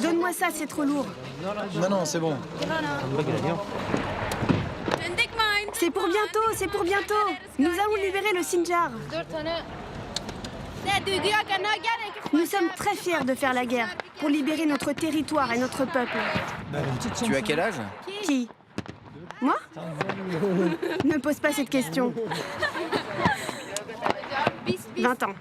Donne-moi ça, c'est trop lourd. Non, c'est bon. C'est pour bientôt, c'est pour bientôt. Nous allons libérer le Sinjar. Nous sommes très fiers de faire la guerre pour libérer notre territoire et notre peuple. Tu as quel âge? Qui? Moi? Ne pose pas cette question. 20 ans.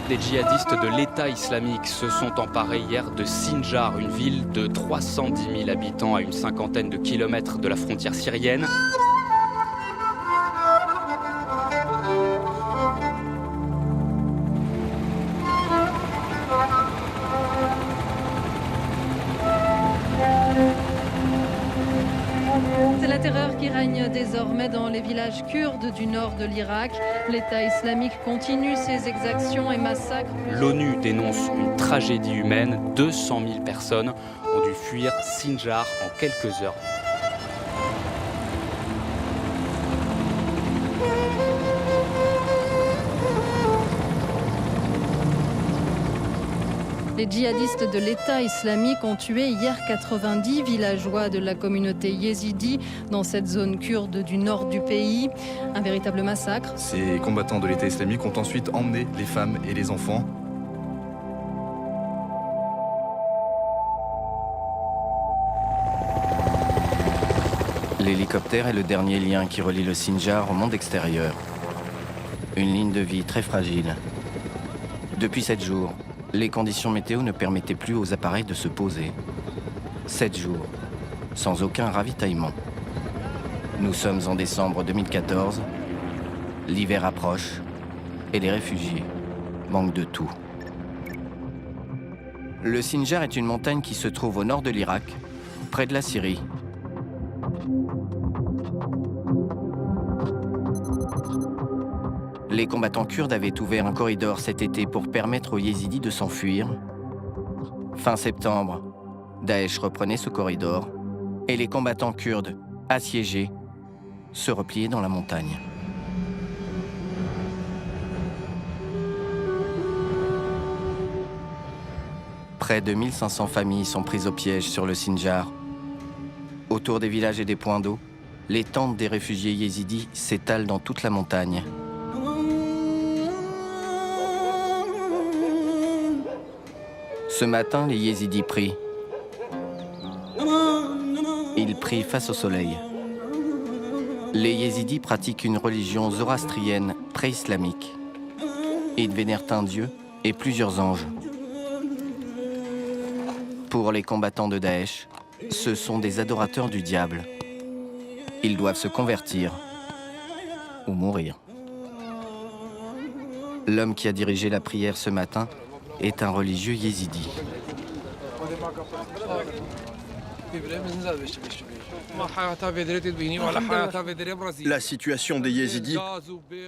Les djihadistes de l'État islamique se sont emparés hier de Sinjar, une ville de 310 000 habitants à une cinquantaine de kilomètres de la frontière syrienne. C'est la terreur qui règne désormais dans les villages kurdes du nord de l'Irak. L'État islamique continue ses exactions et massacres. L'ONU dénonce une tragédie humaine. 200 000 personnes ont dû fuir Sinjar en quelques heures. Les djihadistes de l'État islamique ont tué hier 90 villageois de la communauté yézidi dans cette zone kurde du nord du pays. Un véritable massacre. Ces combattants de l'État islamique ont ensuite emmené les femmes et les enfants. L'hélicoptère est le dernier lien qui relie le Sinjar au monde extérieur. Une ligne de vie très fragile. Depuis 7 jours, les conditions météo ne permettaient plus aux appareils de se poser. 7 jours, sans aucun ravitaillement. Nous sommes en décembre 2014, l'hiver approche et les réfugiés manquent de tout. Le Sinjar est une montagne qui se trouve au nord de l'Irak, près de la Syrie. Les combattants kurdes avaient ouvert un corridor cet été pour permettre aux yézidis de s'enfuir. Fin septembre, Daesh reprenait ce corridor et les combattants kurdes, assiégés, se repliaient dans la montagne. Près de 1500 familles sont prises au piège sur le Sinjar. Autour des villages et des points d'eau, les tentes des réfugiés yézidis s'étalent dans toute la montagne. Ce matin, les yézidis prient. Ils prient face au soleil. Les yézidis pratiquent une religion zoroastrienne pré-islamique. Ils vénèrent un dieu et plusieurs anges. Pour les combattants de Daesh, ce sont des adorateurs du diable. Ils doivent se convertir ou mourir. L'homme qui a dirigé la prière ce matin est un religieux yézidi. La situation des yézidis,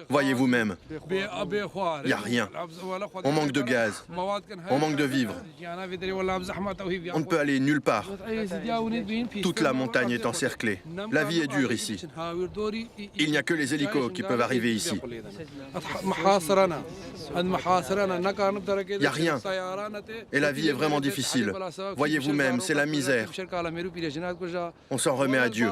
voyez vous-même, il n'y a rien. On manque de gaz, on manque de vivres. On ne peut aller nulle part. Toute la montagne est encerclée. La vie est dure ici. Il n'y a que les hélicos qui peuvent arriver ici. Il n'y a rien. Et la vie est vraiment difficile. Voyez vous-même, c'est la misère. On s'en remet à Dieu.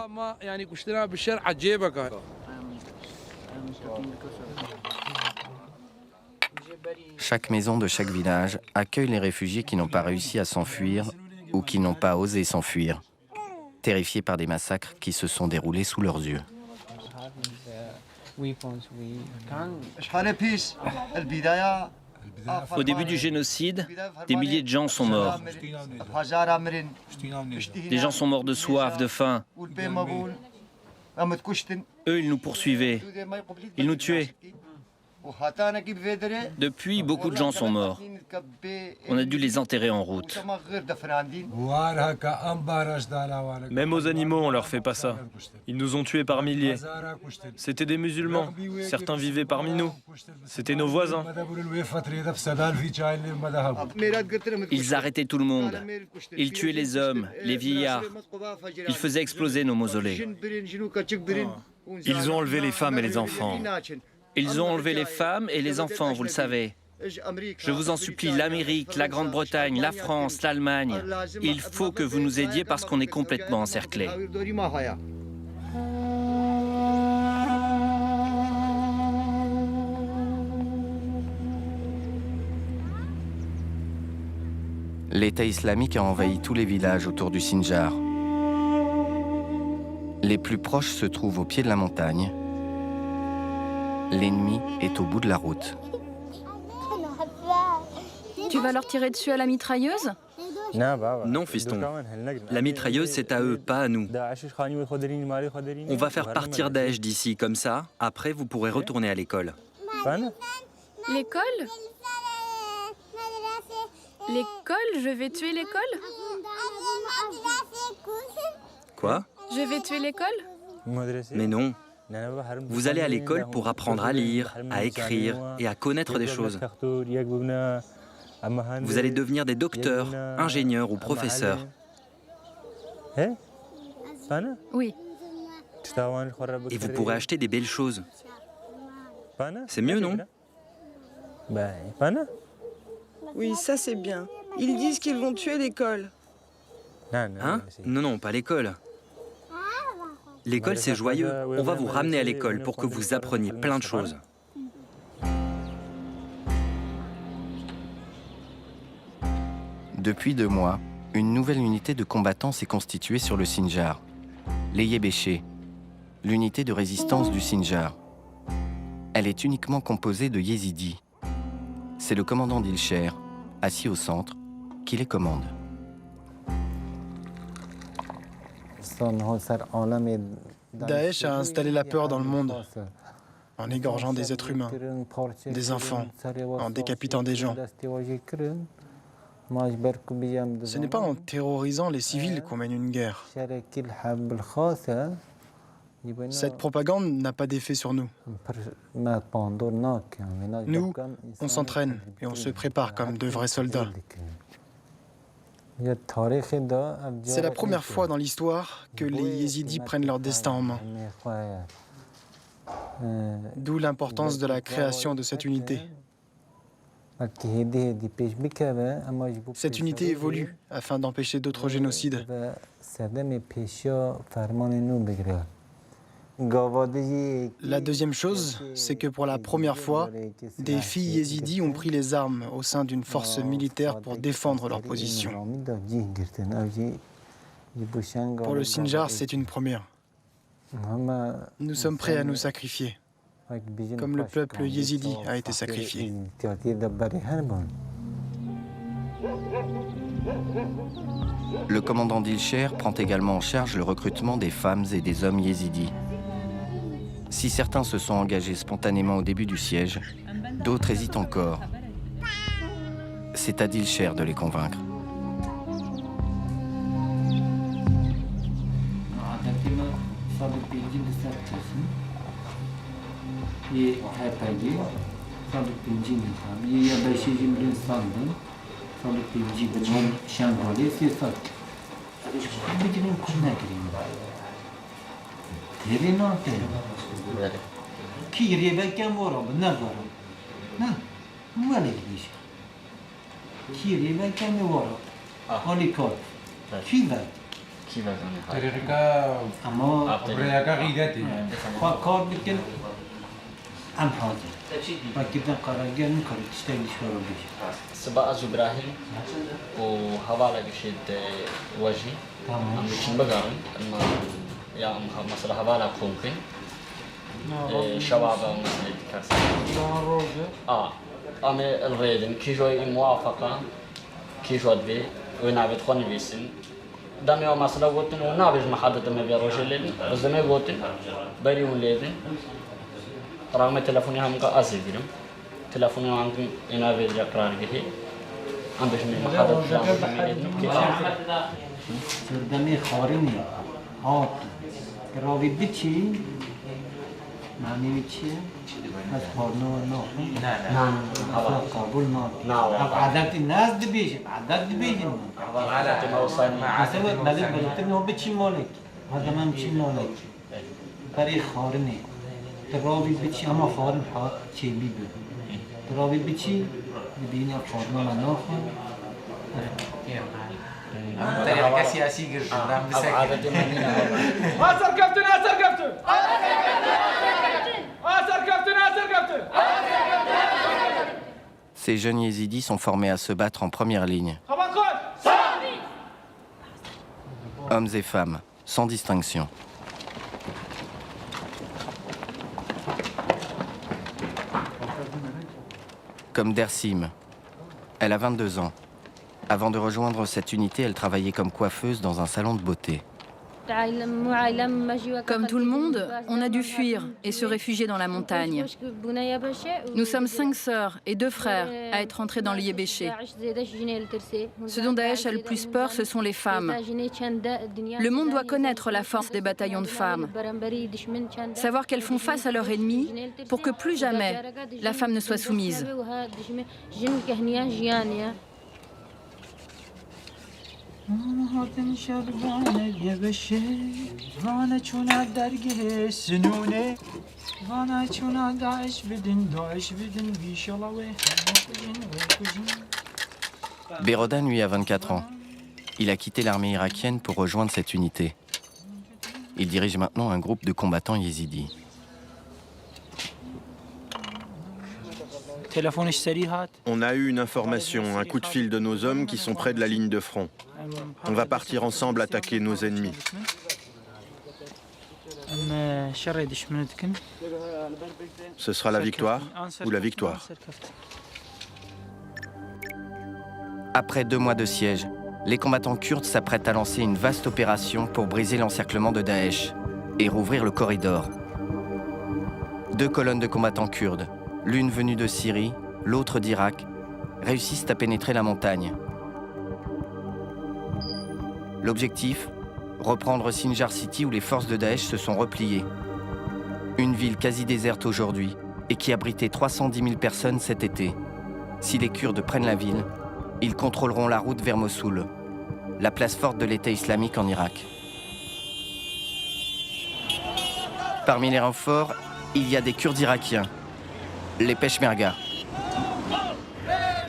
Chaque maison de chaque village accueille les réfugiés qui n'ont pas réussi à s'enfuir ou qui n'ont pas osé s'enfuir, terrifiés par des massacres qui se sont déroulés sous leurs yeux. Au début du génocide, des milliers de gens sont morts. Des gens sont morts de soif, de faim. Eux, ils nous poursuivaient. Ils nous tuaient. Depuis, beaucoup de gens sont morts. On a dû les enterrer en route. Même aux animaux, on leur fait pas ça. Ils nous ont tués par milliers. C'était des musulmans. Certains vivaient parmi nous. C'était nos voisins. Ils arrêtaient tout le monde. Ils tuaient les hommes, les vieillards. Ils faisaient exploser nos mausolées. Ils ont enlevé les femmes et les enfants. Ils ont enlevé les femmes et les enfants, vous le savez. Je vous en supplie, l'Amérique, la Grande-Bretagne, la France, l'Allemagne, il faut que vous nous aidiez parce qu'on est complètement encerclés. L'État islamique a envahi tous les villages autour du Sinjar. Les plus proches se trouvent au pied de la montagne. L'ennemi est au bout de la route. Tu vas leur tirer dessus à la mitrailleuse? Non, fiston. La mitrailleuse, c'est à eux, pas à nous. On va faire partir Daesh d'ici, comme ça. Après, vous pourrez retourner à l'école. L'école? L'école? Je vais tuer l'école? Quoi? Je vais tuer l'école? Mais non. Vous allez à l'école pour apprendre à lire, à écrire et à connaître des choses. Vous allez devenir des docteurs, ingénieurs ou professeurs. Oui. Et vous pourrez acheter des belles choses. C'est mieux, non? Oui, ça c'est bien. Ils disent qu'ils vont tuer l'école. Hein? Non, pas l'école. L'école, c'est joyeux. On va vous ramener à l'école pour que vous appreniez plein de choses. Depuis 2 mois, une nouvelle unité de combattants s'est constituée sur le Sinjar. Les Yébéchés, l'unité de résistance du Sinjar. Elle est uniquement composée de yézidis. C'est le commandant d'Ilcher, assis au centre, qui les commande. Daesh a installé la peur dans le monde, en égorgeant des êtres humains, des enfants, en décapitant des gens. Ce n'est pas en terrorisant les civils qu'on mène une guerre. Cette propagande n'a pas d'effet sur nous. Nous, on s'entraîne et on se prépare comme de vrais soldats. C'est la première fois dans l'histoire que les yézidis prennent leur destin en main. D'où l'importance de la création de cette unité. Cette unité évolue afin d'empêcher d'autres génocides. La deuxième chose, c'est que pour la première fois, des filles yézidis ont pris les armes au sein d'une force militaire pour défendre leur position. Pour le Sinjar, c'est une première. Nous sommes prêts à nous sacrifier, comme le peuple yézidi a été sacrifié. Le commandant d'Ilcher prend également en charge le recrutement des femmes et des hommes yézidis. Si certains se sont engagés spontanément au début du siège, d'autres hésitent encore. C'est à Dilcher de les convaincre. سباق زبراهيم وحوالا بشيد وجهي مش بقارن اما يا مصر حوالا كونكين شباب مثل كاس اما الريدن كي جوي موافقه كي جود بي وين عبد خوني بيسن دام يوم مصر قوتن ونابج محدد ما بيروش الليل بس ما قوتن بريون ليدن رغم تلفوني هم قاسيبهم تلفوني عندهم انا فيديو قرار به عم بجمع محاضرة سردمي خارني هات راوي بتشي معني بتشي بس خارنا نعم قبول نعم عادات الناس دبيج عادات دبيج حسب بلد بلد هو بتشي مالك هذا ما بتشي مالك بري خارني راوي بتشي اما خارن حات شي بيبي راوي بتشي بدينا خارنا ناخذ طريقة سياسية جدا عادة مننا أسر كابتن أسر كابتن أسر كابتن أسر كابتن Ces jeunes yézidis sont formés à se battre en première ligne. Hommes et femmes, sans distinction. Comme Dersim. Elle a 22 ans. Avant de rejoindre cette unité, elle travaillait comme coiffeuse dans un salon de beauté. Comme tout le monde, on a dû fuir et se réfugier dans la montagne. Nous sommes 5 sœurs et 2 frères à être entrés dans l'Yébéché. Ce dont Daesh a le plus peur, ce sont les femmes. Le monde doit connaître la force des bataillons de femmes, savoir qu'elles font face à leur ennemi pour que plus jamais la femme ne soit soumise. Berodan, lui, a 24 ans. Il a quitté l'armée irakienne pour rejoindre cette unité. Il dirige maintenant un groupe de combattants yézidis. On a eu une information, un coup de fil de nos hommes qui sont près de la ligne de front. On va partir ensemble attaquer nos ennemis. Ce sera la victoire ou la victoire. Après 2 mois de siège, les combattants kurdes s'apprêtent à lancer une vaste opération pour briser l'encerclement de Daesh et rouvrir le corridor. 2 colonnes de combattants kurdes, l'une venue de Syrie, l'autre d'Irak, réussissent à pénétrer la montagne. L'objectif, reprendre Sinjar City où les forces de Daesh se sont repliées. Une ville quasi déserte aujourd'hui et qui abritait 310 000 personnes cet été. Si les Kurdes prennent la ville, ils contrôleront la route vers Mossoul, la place forte de l'État islamique en Irak. Parmi les renforts, il y a des Kurdes irakiens, les Peshmerga,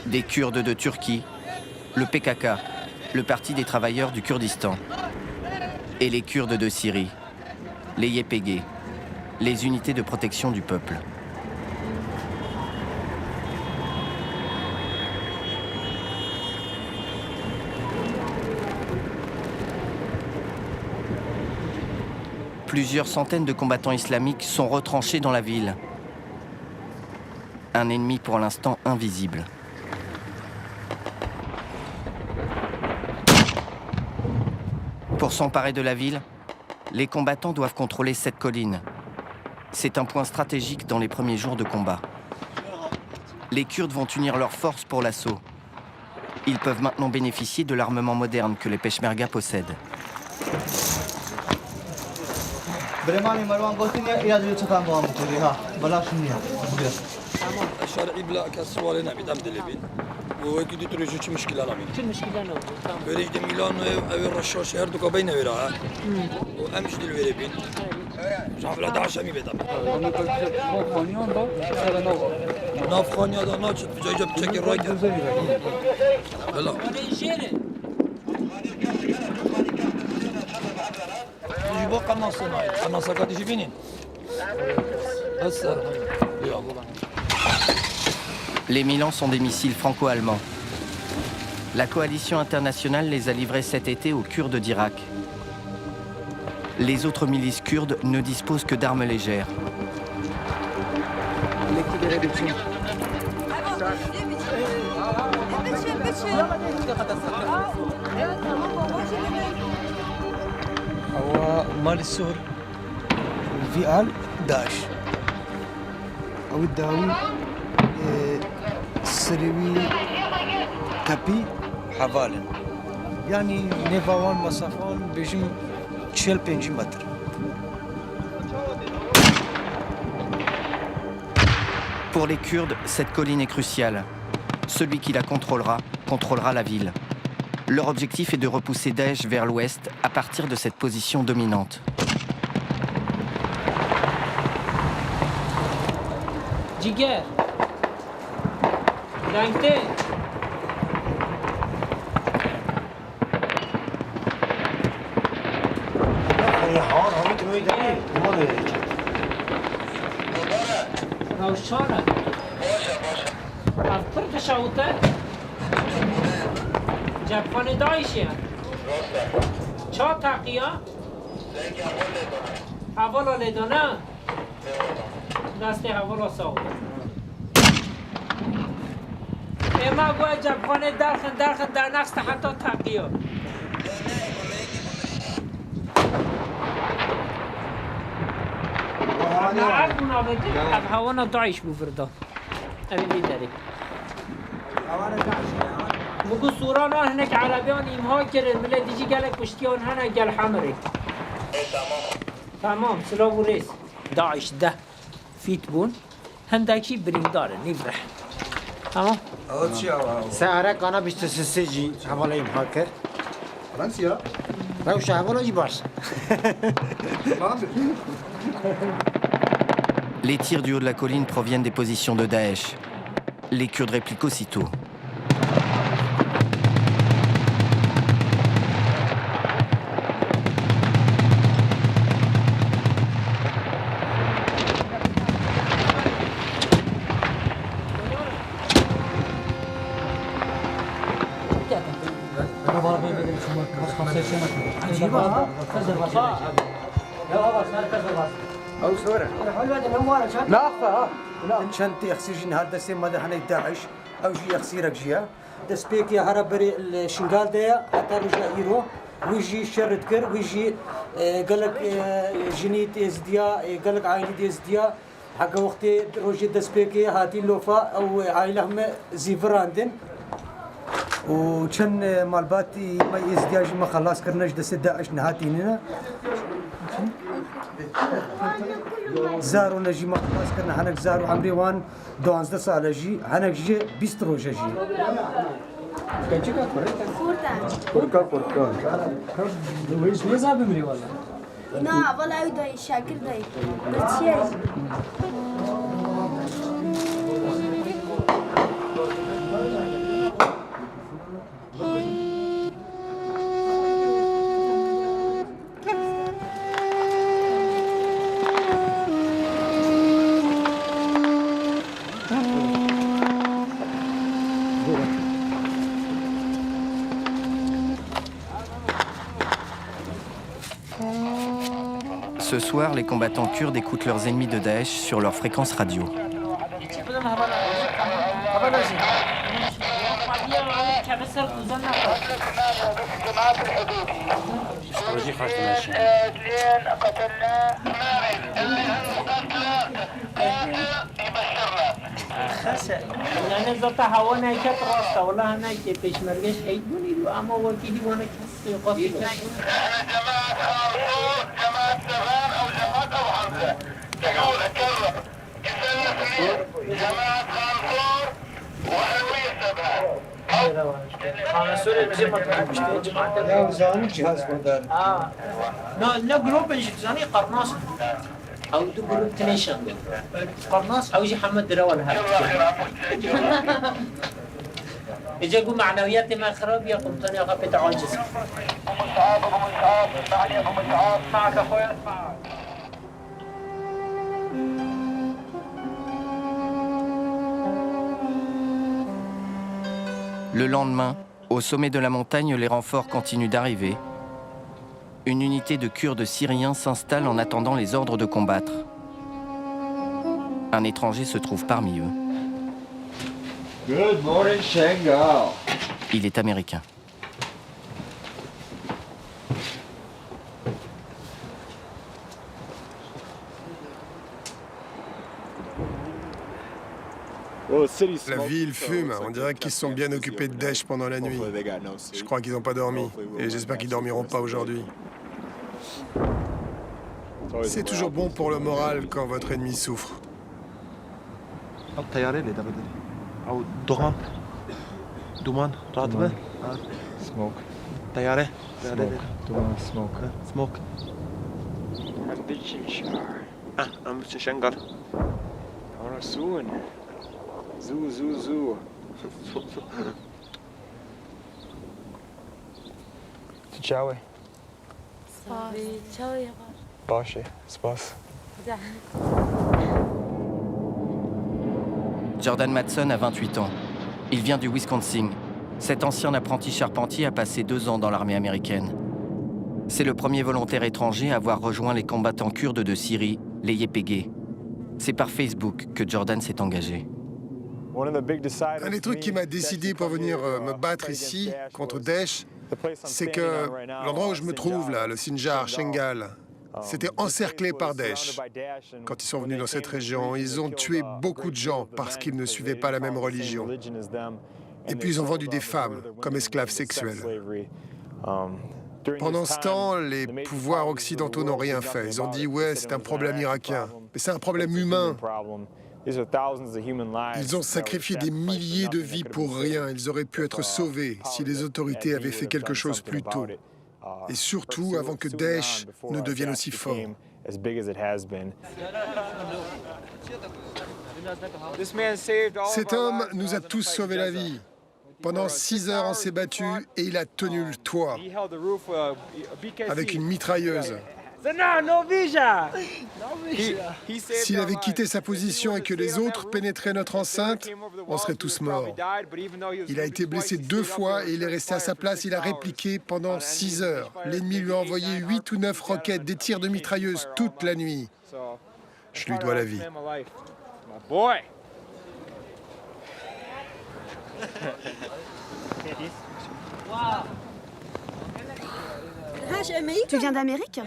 des Kurdes de Turquie, le PKK, le Parti des travailleurs du Kurdistan, et les Kurdes de Syrie, les YPG, les unités de protection du peuple. Plusieurs centaines de combattants islamiques sont retranchés dans la ville. Un ennemi pour l'instant invisible. Pour s'emparer de la ville, les combattants doivent contrôler cette colline. C'est un point stratégique dans les premiers jours de combat. Les Kurdes vont unir leurs forces pour l'assaut. Ils peuvent maintenant bénéficier de l'armement moderne que les Peshmerga possèdent. وكده تروجي مشكله لا شو المشكله انا بريد ميلان او الرشاش هردو كبين ويرا وامش دي الويربين شاف لا 11 مي بيتا ناف خانيا دا ناچ جاي جاب تشكي رايت هلا يجيبوا قناصه قاعد يجيبين هسه يلا Les Milans sont des missiles franco-allemands. La coalition internationale les a livrés cet été aux Kurdes d'Irak. Les autres milices kurdes ne disposent que d'armes légères. أو الداوي سروي كابي حوالن يعني نيفاوان مسافان بيجم 45 متر. Pour les Kurdes, cette colline est cruciale. Celui qui la contrôlera la ville. Leur objectif est de repousser Daesh vers l'ouest à partir de cette position dominante. Jiger, Langte. روشانه أفكر تشاوته جبخانه داعشه چا تقیه حوالا لیدانه دست حوالا ساوته اما گوه جبخانه درخن در نقص حتی تقیه أنا عارف مناظرتي أبهوانا داعش بفردا أبي داري بقول سوران هناك عربيان إمها كرد ملا ديجي قالك كشتيان هنا قال حمري تمام سلام وريس داعش ده فيت بون هنداكي بريندار نفرح تمام سعرك أنا بيستسجي حوالي إمهاكر فرنسيا روش حوالي جبارس Les tirs du haut de la colline proviennent des positions de Daesh. Les Kurdes répliquent aussitôt. أو صورة لا أخفى شنت أخسرجين هذا سيم ماذا هني داعش أو جي أخسيرك جيا دسبيك يا هرب بري الشنغال ده حتى رجع يرو ويجي شرد كر ويجي قالك جنيت إزديا قالك عائلة إزديا حق وقت روجي دسبيك هاتي لوفا أو عائلة هم زيفراندن وشن مالباتي ما إزديا ما خلاص كرناش دس داعش نهاتيننا زارو نجي ما خلاص كنا هناك زارو عمري وان 12 سال جي هناك جي 20 روجا جي لويس ميزا بمري والله لا والله يداي شاكر داي بس Ce soir, les combattants kurdes écoutent leurs ennemis de Daesh sur leur fréquence radio. يعني زتا هوانا كت راستا والله هنا كي بيشمرجش هيدوني لو اما وكيدي وانا كسي قصي جماعة زمان او جماعة ابو حمزة تقول اكرر جماعة خانفور وحلوية سبعة خانسور الجماعة جماعة لا زاني جهاز مدار لا جروب زاني قرناص او دو جروب تنيشن قرناص او يجي محمد دراول هذا يجيكم معنويات ما خراب يا قمتني اخا بتاع الجسم مصعب معي ابو مصعب معك اخويا Le lendemain, au sommet de la montagne, les renforts continuent d'arriver. Une unité de Kurdes syriens s'installe en attendant les ordres de combattre. Un étranger se trouve parmi eux. Good morning, Shanghai. Il est américain. La ville fume. On dirait qu'ils se sont bien occupés de Daesh pendant la nuit. Je crois qu'ils n'ont pas dormi. Et j'espère qu'ils dormiront pas aujourd'hui. C'est toujours bon pour le moral quand votre ennemi souffre. Smoke. Smoke. Ciao. Başı, spas. Jordan Matson a 28 ans. Il vient du Wisconsin. Cet ancien apprenti charpentier a passé 2 ans dans l'armée américaine. C'est le premier volontaire étranger à avoir rejoint les combattants kurdes de Syrie, les YPG. C'est par Facebook que Jordan s'est engagé. Un des trucs qui m'a décidé pour venir me battre ici contre Daesh, c'est que l'endroit où je me trouve là, le Sinjar, Shengal, c'était encerclé par Daesh. Quand ils sont venus dans cette région, ils ont tué beaucoup de gens parce qu'ils ne suivaient pas la même religion. Et puis ils ont vendu des femmes comme esclaves sexuelles. Pendant ce temps, les pouvoirs occidentaux n'ont rien fait. Ils ont dit « ouais, c'est un problème irakien ». Mais c'est un problème humain. Ils ont sacrifié des milliers de vies pour rien. Ils auraient pu être sauvés si les autorités avaient fait quelque chose plus tôt. Et surtout avant que Daesh ne devienne aussi fort. Cet homme nous a tous sauvé la vie. Pendant 6 heures, on s'est battu et il a tenu le toit avec une mitrailleuse. S'il avait quitté sa position et que les autres pénétraient notre enceinte, on serait tous morts. Il a été blessé 2 fois et il est resté à sa place. Il a répliqué pendant 6 heures. L'ennemi lui a envoyé 8 ou 9 roquettes, des tirs de mitrailleuse toute la nuit. Je lui dois la vie. Tu viens d'Amérique?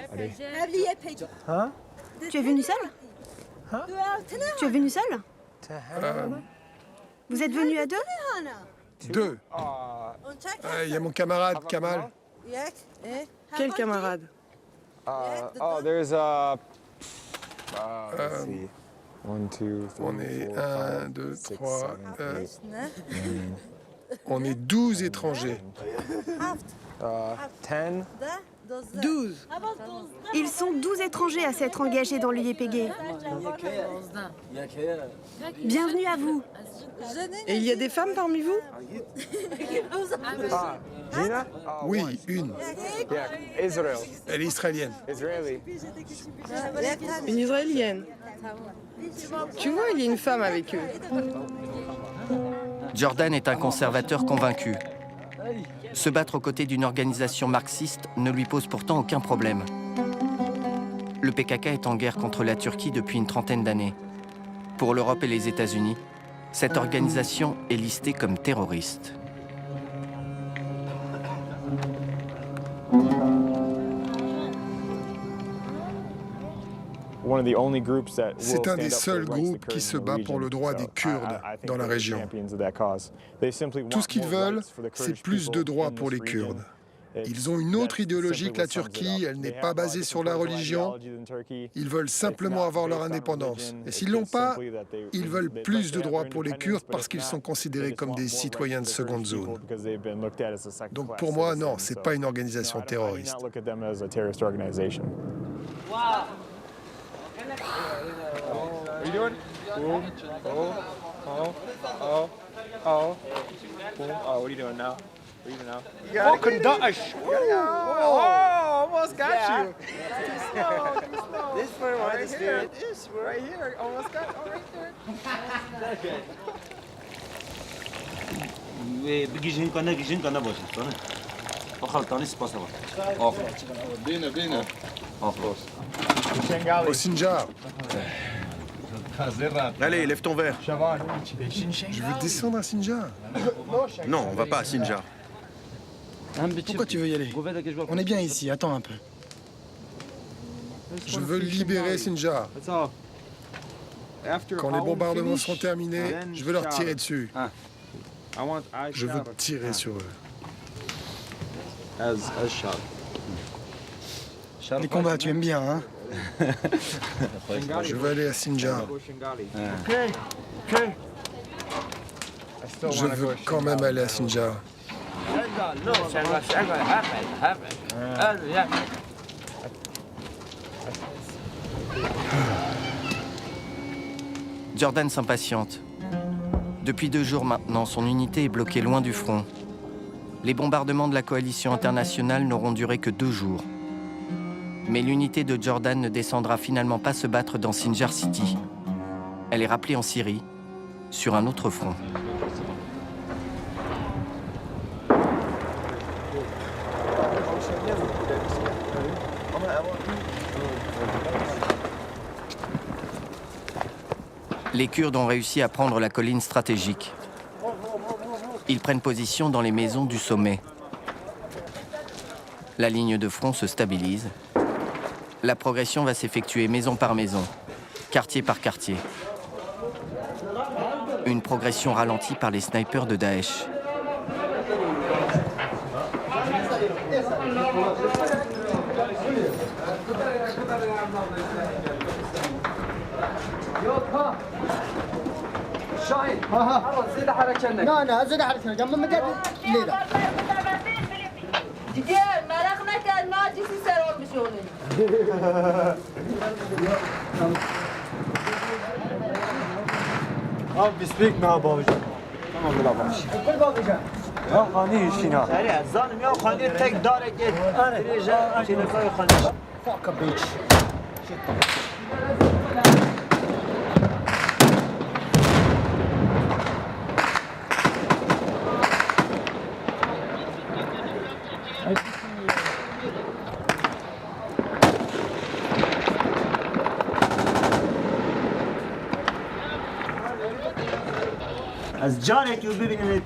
Tu es venu seul? Tu es venu seul? Vous êtes venu à 2? 2. Il y a mon camarade, Kamal. Quel camarade? On est 1, 2, 3... on est 12 étrangers. 12. Ils sont 12 étrangers à s'être engagés dans le YPG. Bienvenue à vous. Et il y a des femmes parmi vous? Oui, une. Elle est israélienne. Une israélienne. Tu vois, il y a une femme avec eux. Jordan est un conservateur convaincu. Se battre aux côtés d'une organisation marxiste ne lui pose pourtant aucun problème. Le PKK est en guerre contre la Turquie depuis une trentaine d'années. Pour l'Europe et les États-Unis, cette organisation est listée comme terroriste. C'est un des seuls groupes qui se bat pour le droit des Kurdes dans la région. Tout ce qu'ils veulent, c'est plus de droits pour les Kurdes. Ils ont une autre idéologie que la Turquie, elle n'est pas basée sur la religion. Ils veulent simplement avoir leur indépendance. Et s'ils ne l'ont pas, ils veulent plus de droits pour les Kurdes parce qu'ils sont considérés comme des citoyens de seconde zone. Donc pour moi, non, ce n'est pas une organisation terroriste. What are you doing? What are you doing now? What are you doing now? Oh, Kundash! Oh, almost got you. Too slow, too slow. This one, right here. This one, right here. Almost got. Oh, right there. بگیجین کنه باشید کنه. خالتانی سپاس با. بینه. Au Sinjar. Allez, lève ton verre. Je veux descendre à Sinjar. Non, on va pas à Sinjar. Pourquoi tu veux y aller? On est bien ici, attends un peu. Je veux libérer Sinjar. Quand les bombardements seront terminés, je veux leur tirer dessus. Je veux tirer sur eux. Les combats, tu aimes bien, hein? Je veux aller à Sinjar. Je veux quand même aller à Sinjar. Jordan s'impatiente. Depuis 2 jours maintenant, son unité est bloquée loin du front. Les bombardements de la coalition internationale n'auront duré que 2 jours. Mais l'unité de Jordan ne descendra finalement pas se battre dans Sinjar City. Elle est rappelée en Syrie, sur un autre front. Les Kurdes ont réussi à prendre la colline stratégique. Ils prennent position dans les maisons du sommet. La ligne de front se stabilise. La progression va s'effectuer maison par maison, quartier par quartier. Une progression ralentie par les snipers de Daesh. Abi speak now babacığım. Tamam bula babacığım. Kul babacığım. Ya khani işina. Sari zanım ya khani tek dare git. Reja şöyle koy khani. Fuck a bitch. از جانك وببني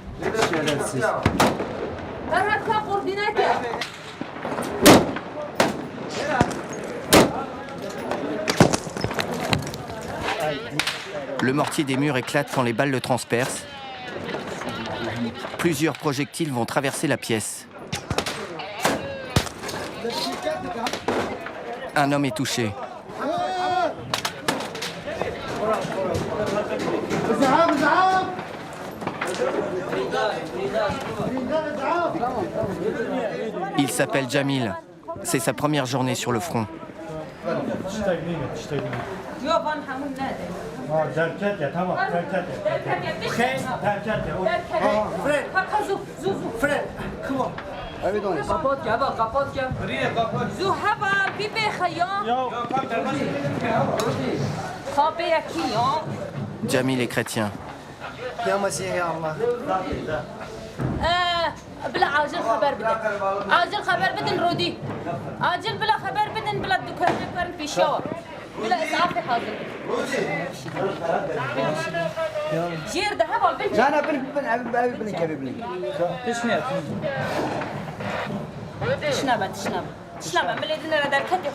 شرفسيس فرهد كان قرديناته Le mortier des murs éclate quand les balles le transpercent. Plusieurs projectiles vont traverser la pièce. Un homme est touché. Il s'appelle Jamil. C'est sa première journée sur le front. Jamil est chrétien. بلا عاجل خبر بدن عاجل خبر بدن رودي عاجل بلا خبر بدن بلا دكان في الشاور بلا اسعاف حاضر جير ذهب والبنت انا بن كبيبني تشنابا من اللي دنا دركت يا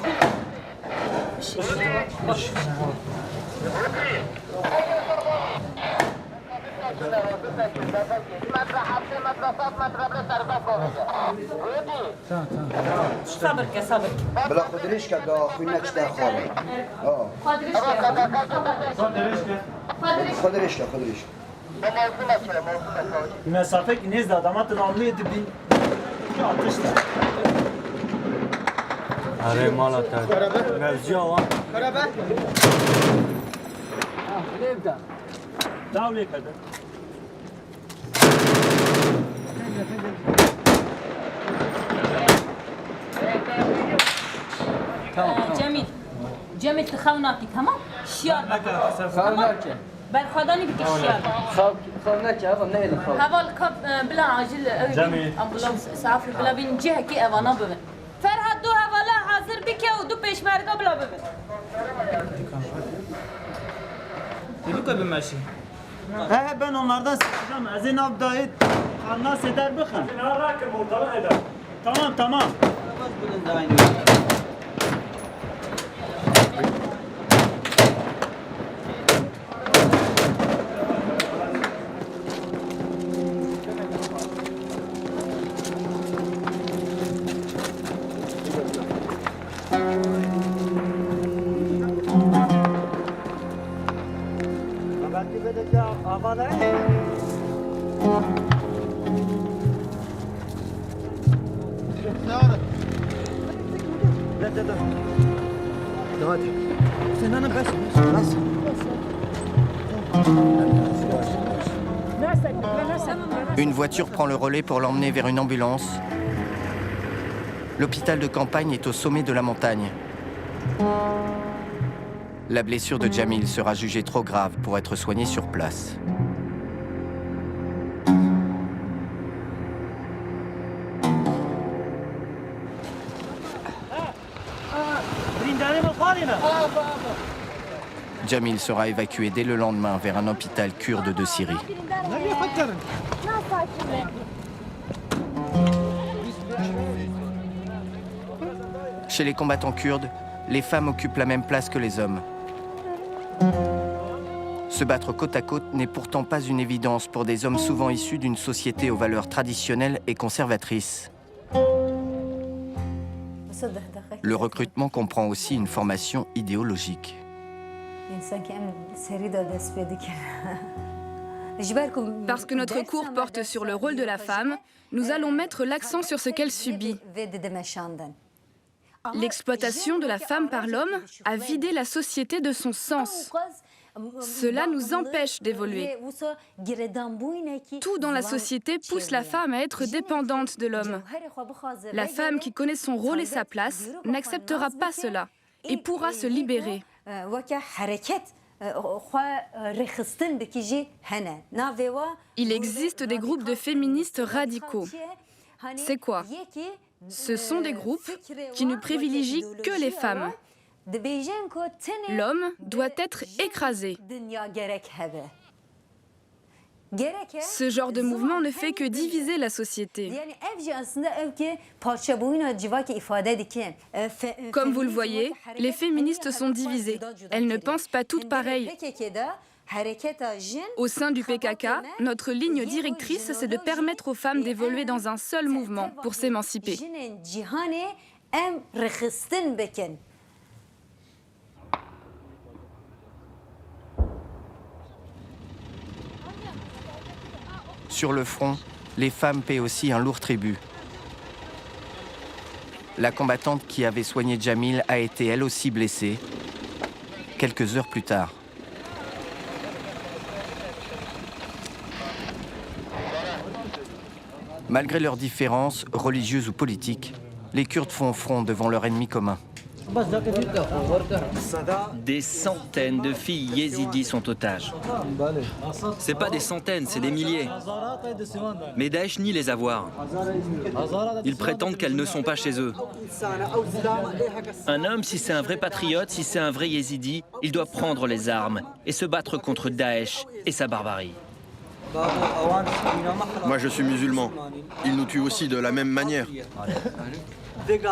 صبرك بلا خدريشكا دا خوينك شتا خالي خدريشكا مسافه که نیست دادمات ناملی دبین آتشتا آره مالا تا موزیا وان داولی کرده جميل تخوناكي تمام شيار خوناكي بل خداني بدك شيار خوناكي هذا نهي الخوف هذا الكب بلا عاجل جميل امبولانس سافر بلا بين جهه كي اوانا ببن فرهد دو هوالا حاضر بك ودو پیشمرگا بلا ببن Dedik abi meşi. Ben onlardan seçeceğim. Ezin abdayı karnas eder bakın. Tamam. Une voiture prend le relais pour l'emmener vers une ambulance. L'hôpital de campagne est au sommet de la montagne. La blessure de Jamil sera jugée trop grave pour être soignée sur place. Jamil sera évacué dès le lendemain vers un hôpital kurde de Syrie. Chez les combattants kurdes, les femmes occupent la même place que les hommes. Se battre côte à côte n'est pourtant pas une évidence pour des hommes souvent issus d'une société aux valeurs traditionnelles et conservatrices. Le recrutement comprend aussi une formation idéologique. Parce que notre cours porte sur le rôle de la femme, nous allons mettre l'accent sur ce qu'elle subit. L'exploitation de la femme par l'homme a vidé la société de son sens. Cela nous empêche d'évoluer. Tout dans la société pousse la femme à être dépendante de l'homme. La femme qui connaît son rôle et sa place n'acceptera pas cela et pourra se libérer. Il existe des groupes de féministes radicaux. C'est quoi? Ce sont des groupes qui ne privilégient que les femmes. L'homme doit être écrasé. Ce genre de mouvement ne fait que diviser la société. Comme vous le voyez, les féministes sont divisées. Elles ne pensent pas toutes pareilles. Au sein du PKK, notre ligne directrice, c'est de permettre aux femmes d'évoluer dans un seul mouvement pour s'émanciper. Sur le front, les femmes paient aussi un lourd tribut. La combattante qui avait soigné Jamil a été elle aussi blessée, quelques heures plus tard. Malgré leurs différences, religieuses ou politiques, les Kurdes font front devant leur ennemi commun. Des centaines de filles yézidis sont otages. C'est pas des centaines, c'est des milliers. Mais Daesh nie les avoir. Ils prétendent qu'elles ne sont pas chez eux. Un homme, si c'est un vrai patriote, si c'est un vrai yézidi, il doit prendre les armes et se battre contre Daesh et sa barbarie. Moi, je suis musulman. Ils nous tuent aussi de la même manière.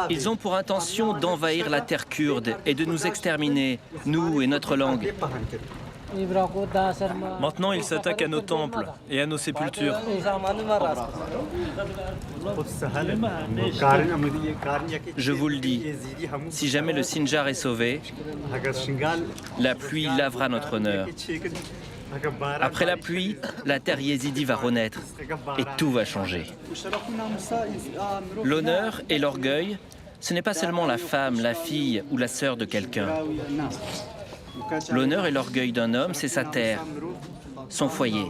Ils ont pour intention d'envahir la terre kurde et de nous exterminer, nous et notre langue. Maintenant, ils s'attaquent à nos temples et à nos sépultures. Je vous le dis, si jamais le Sinjar est sauvé, la pluie lavera notre honneur. Après la pluie, la terre yézidi va renaître et tout va changer. L'honneur et l'orgueil, ce n'est pas seulement la femme, la fille ou la sœur de quelqu'un. L'honneur et l'orgueil d'un homme, c'est sa terre, son foyer.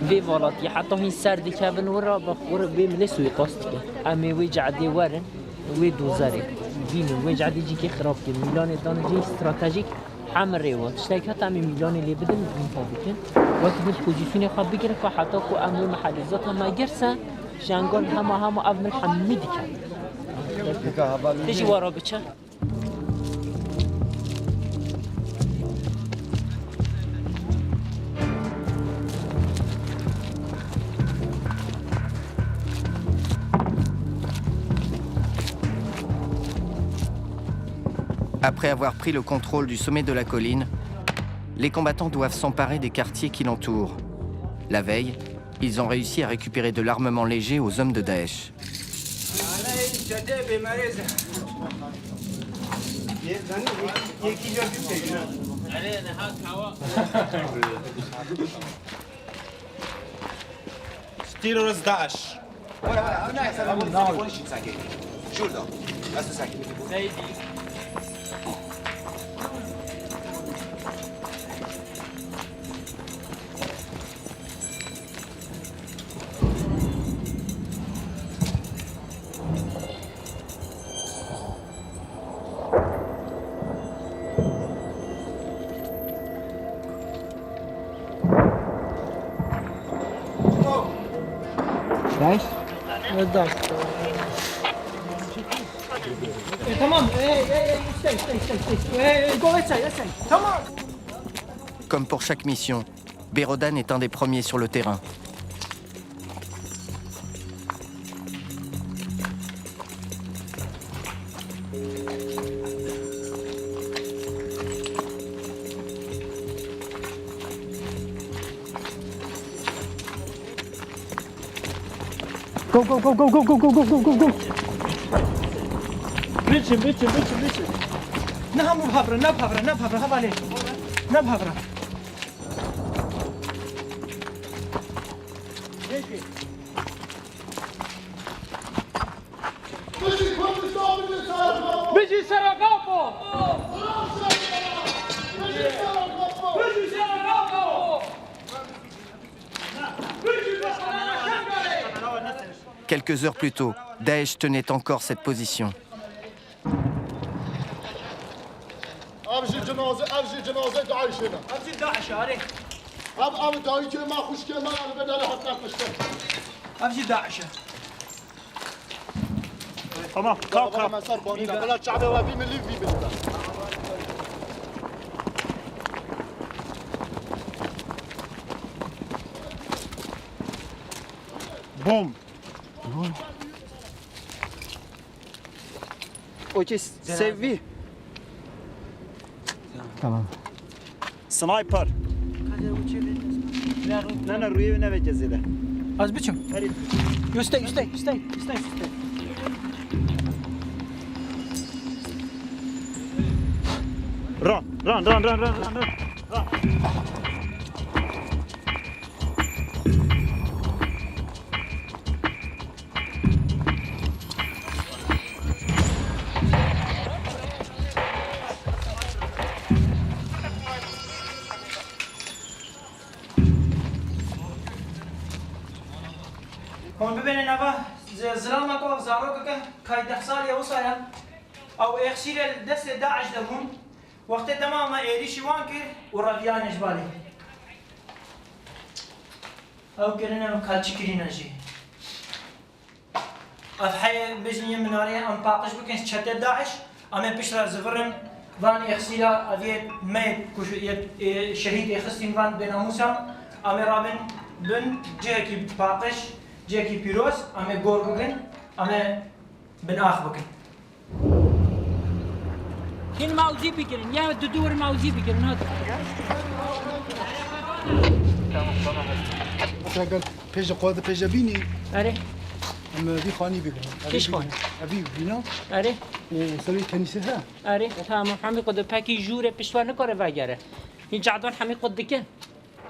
في فولاتي حطوا هين سارد كابن ورا بخور بيملس ويقصت امي ويجع دي ورن ويدوزاري فين ويجع دي جيكي خرابتي ميلان دان جي استراتيجيك حمر ريوت اشتاكا تامي ميلان اللي بدن من فابكن وقت من بوزيشن خاب بيجر فحطوا كو امي محلزات ما جرسا جانغول هما ابن الحميد كان تيجي ورا بتشا Après avoir pris le contrôle du sommet de la colline, les combattants doivent s'emparer des quartiers qui l'entourent. La veille, ils ont réussi à récupérer de l'armement léger aux hommes de Daesh. داعش؟ بالضبط. تمام تمام. Comme pour chaque mission, Berodan est un des premiers sur le terrain. Go, go, go, go, go, go, go, go, go, go, go. بيتشن بيتشن بيتشن بيتشن. نعم بهبرة نبهبرة نبهبرة هب عليه. نبهبرة. بيجي سرقاكو. بيجي سرقاكو. Quelques heures plus tôt, Daesh tenait encore cette position. Boom. سيفي تمام. سنايبر نه روی نوجه زده از بچم یستی یستی یستی یستی ران ران ران ران ران ران هون ببینین اوا زلال مکو زارو که کای 10 سال یا وصایا او اخشیر دست داعش دبون وقت تمام ایریشی وان کرد و راویانش بالی او کرنن کالچی کرینجی اف حي بجني من عليه ام باقش بكن شتى داعش ام بشرا زفرن وان اخشيرا ابي ميت كش شهيد اخستين وان بين موسى ام رابن بن جهكي باقش جاكي بيروس أمي غور بكن أمي بن آخ بكن كين ماوزي بكرن يا تدور ماوزي بكرن هذا قال بيجا قواد بيجا بيني أري أما ذي خاني بكن كيش خان أبي بينا أري وصلي كنيسة ها أري تمام حمي قد باكي جورة بشوار نكره وجاره يجعدون حمي قد دكان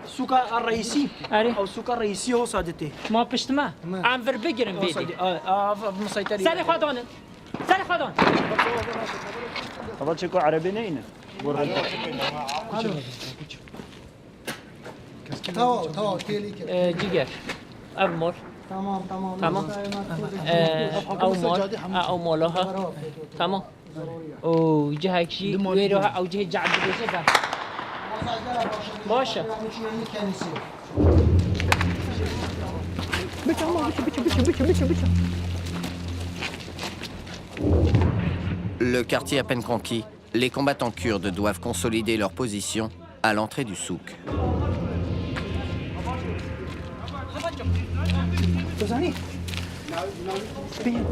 السوق الرئيسي أو السوق الرئيسي هو صادتي ما بشتما عم فربجرن بيدي مسيطرين سالي خدون سالي خدون هذا شكو عربي نينا تاو تيلي جيجر أبمر تمام تمام تمام أو مول أو مولها تمام أو جهة شيء ويروها أو جهة جعد بيجي باشا Le quartier à peine conquis, les combattants kurdes doivent consolider leur position à l'entrée du souk.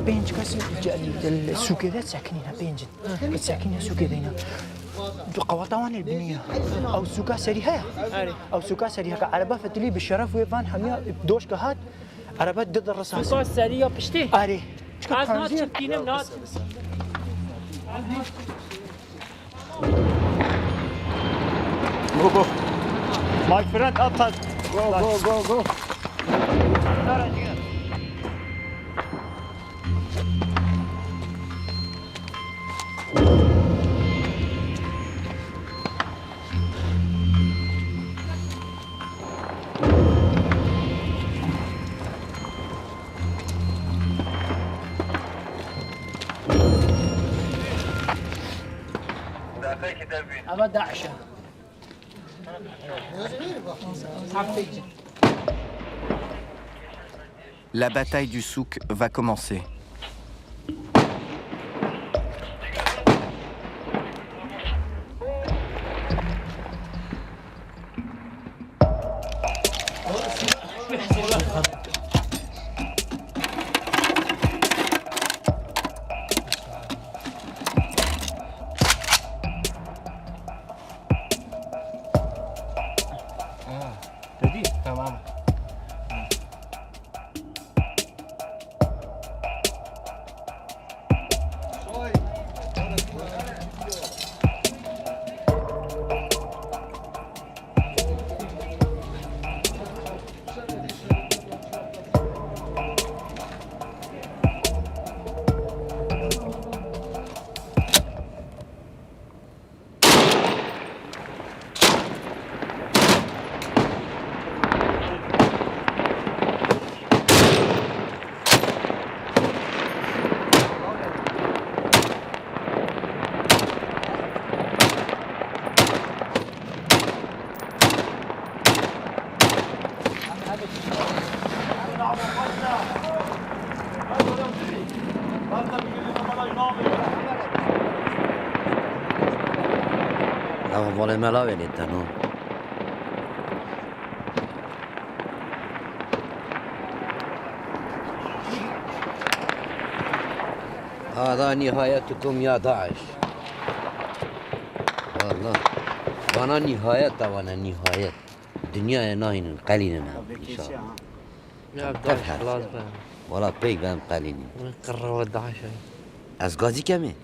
بينج كاس السوق ذا ساكنينها بينج ساكنين السوق ذينا قواطوان البنيه او سوق سريها او سوق سريها عربه فتلي بالشرف ويفان حميه دوش كهات عربات ضد الرصاص سوق سريع بشتي اري عايز تشتينا نات Go. My friend, outside. Go. أبدا عشاء La bataille du souk va commencer. Voleme la verità, no? هذا نهايتكم يا داعش والله وانا نهاية وانا نهاية الدنيا ناين قليلنا ان شاء الله تفحر ولا بيك بهم قليلين قرروا داعش از غازي كمي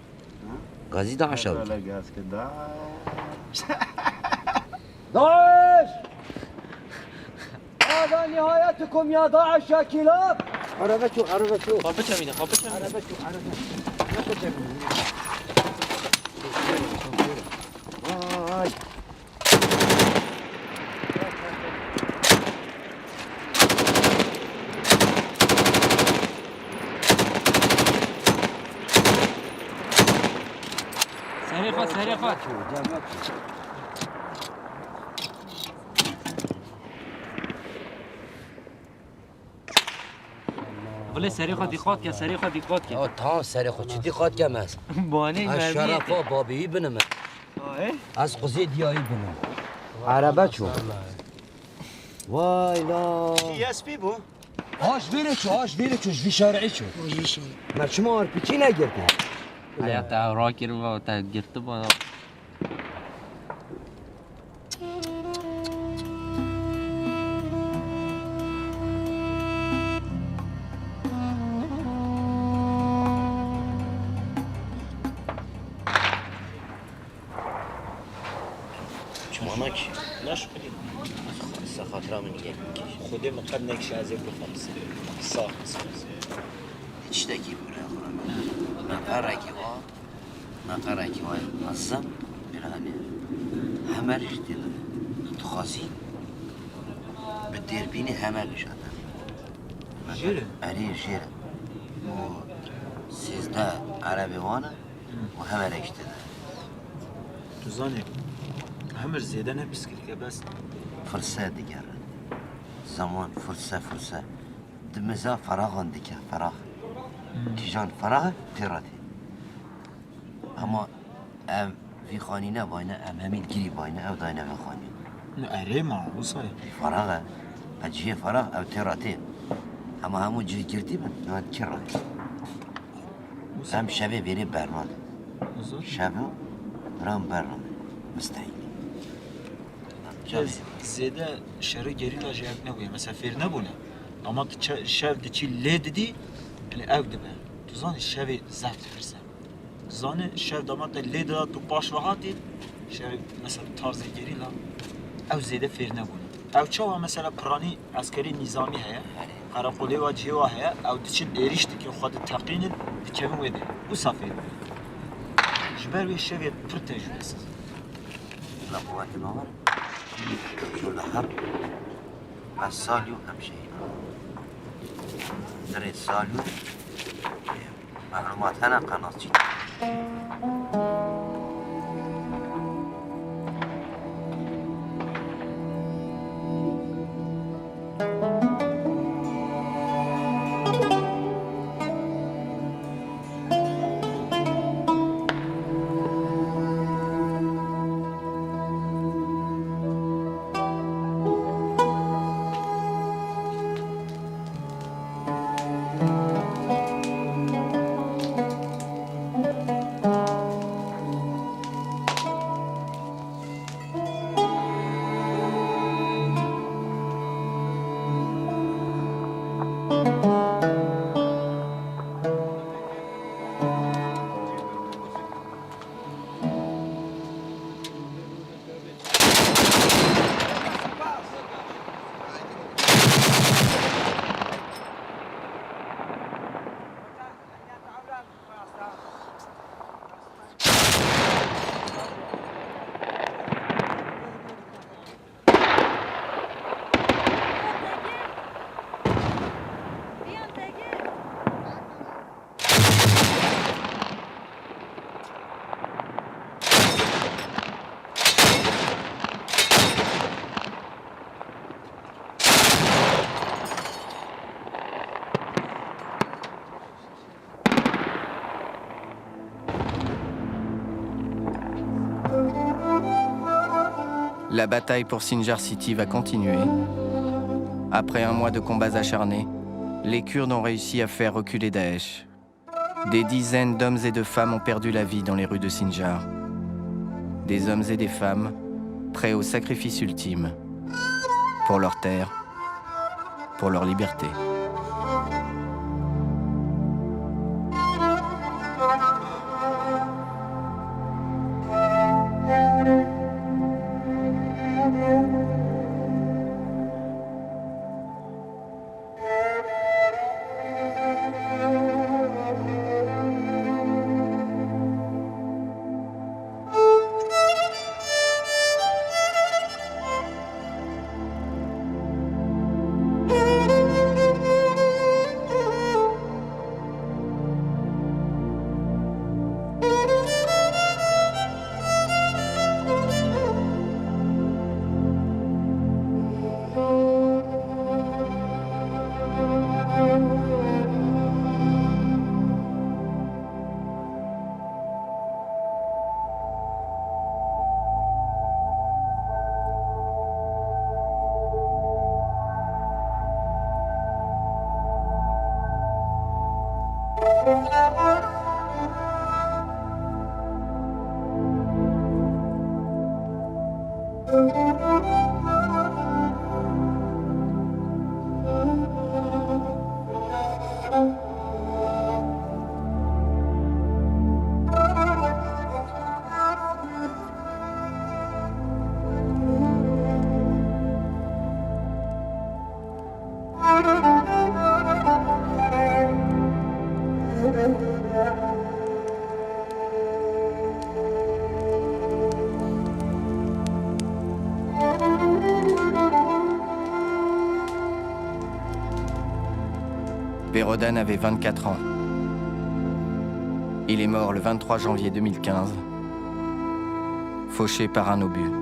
غازي داعش داعش هذا نهايتكم يا داعش يا كلاب عرفتوا خابتها مين سريخات ولی سریخا دیقات که سریخا دیقات که تا سریخا چی دیقات که ماست بانی از شرفا بابی بنم از قضیه دیایی بنم عربه چون وای لا چی اسبی بو؟ آش ویره چو جوی شارعی چو ما شما آرپیچی نگرده حیات را کرم و تا گرته با ناش خودی خاطرام میگه خودی مقد نکش از یک بخمس صاف هیچ دکی بوده نقره کی وای نظم برهنه همه ریش دیده تخاصی به دربینی همه ریش آدم جیره؟ آره جیره و 13 عربی وانه و همه ریش دیده تو زانی همه زیده نبیسکری که بس فرصه دیگر زمان فرصه دمزا فراغ دیگه فراغ تیجان فراغ تیراتی اما ام في خانينا باينه ام همين جري باينه او داينه في خانين اره معروسه فراغ اجيه فراغ او تيراتين اما همون جوی گردی من نوان کرا هم شبه بری برمان شبه رام برمان مستعین زیده شهر گریلا جیب نبوده مثلا فیر نبونه اما شب دیچی لید دی یعنی او دبه تو زانی شب زفت فرسه زانی شب دامات لید دا تو باش وحاتی شب مثلا تارز گریلا او زیده فیر نبونه او چاوا مثلا پرانی عسکری نظامی هیا قراقولی و جیوا هیا او دیچی ایریشتی که خود تقین دیکمه ویده او صافیر جبر وی شب پرته جوست لا قوات باور شو الحرب الساليو أهم شيء دري الساليو معلومات أنا قناص جدا La bataille pour Sinjar City va continuer. Après un mois de combats acharnés, les Kurdes ont réussi à faire reculer Daesh. Des dizaines d'hommes et de femmes ont perdu la vie dans les rues de Sinjar. Des hommes et des femmes prêts au sacrifice ultime pour leur terre, pour leur liberté. Berodan avait 24 ans. Il est mort le 23 janvier 2015, fauché par un obus.